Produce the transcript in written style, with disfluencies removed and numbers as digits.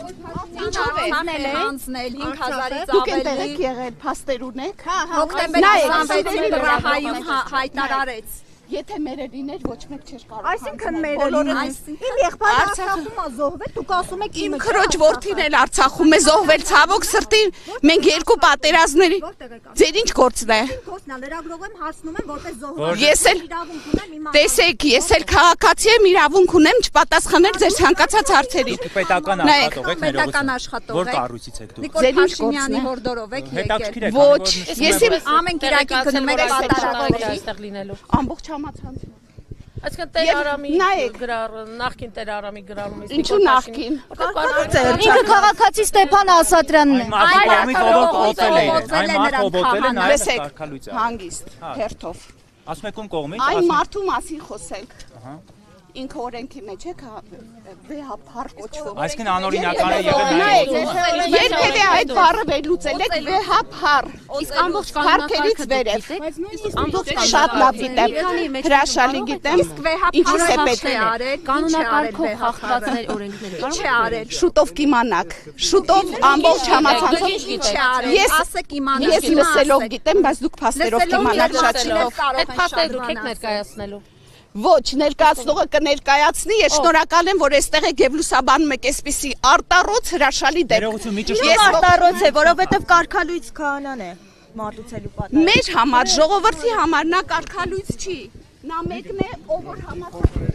Ինչով է հանձնել 5000-ից Դուք ավելի։ եք եղել փաստեր ունեք։ Հոկտեմբերի 26-ին դրահայում հայտարարեց։ Եթե մերը լիներ ոչ մեկ չէր կարող։ Այսինքն մերը լիներ։ Իմ եղբայրը Արցախում է զոհվել, դուք ասում եք Իմ քրոջ որդին էլ Արցախում է զոհվել, ցավոք սրտի, մենք երկու պատերազմների։ Ձեր ինչ գործն է։ Գործն է, լրագրող եմ, հարցնում եմ, որպես զոհված։ Ես էլ իրավունք ունեմ իմ տեսեք, ես էլ քաղաքացի եմ, իրավունք ունեմ չպատասխանել ձեր ցանկացած հարցերին։ Դուք պետական աշխատող եք, Պետական աշխատող եք։ որ կառույցից եք դուք։ Նիկոլ Փաշինյանի հորդորով եք եկել։ Ոչ, ես իմ Ամեն կիրակի գնում եք պատարագի։ այստեղ լինելու։ ամբողջ համացանցում։ Այսինքն Տեր Արամի նայեք։ նախքին Տեր Արամի գրառում իսկ Ինչու նախքին։ ինքը քաղաքացի Ստեփան Ասատրյանն է։ Լսեք, հանգիստ, հերթով։ Ասում եք ում կողմից։ Այն մարդու մասին խոսենք։ Ինքը օրենքի մեջ է վեհապար կոչվում։ Այսինքն անօրինական է եղել։ Երբևէ այդ բառը վերլուծել եք վեհապար։ Իսկ ամբողջ Փառքերից վերև։ ամբողջ Շատ լավ գիտեմ, հրաշալի գիտեմ։ Իսկ վեհապարը ինչ է արել, կանոնակարգով խախտվածներ օրենքները։ ինչ է արել։ Շուտով կիմանաք։ Շուտով ամբողջ համացանցով Ինչ է արել, ասեք իմանաք։ ես լսելով գիտեմ, բայց դուք փաստերով կիմանաք շատ շուտով։ Այդ փաստերը դուք եք ներկայացնելու։ Ոչ, ներկայացնողը կներկայացնի, ես շնորհակալ եմ, որ այստեղ եք եւ լուսաբանում եք այսպիսի արտառոց հրաշալի դեպք։ Ես արտառոց է, որովհետև կարգալույց քահանան է մատուցելու պատասխան։ Մեր համար, ժողովրդի համար նա կարգալույց չի։ Նա մեկն է, ով որ համաձայն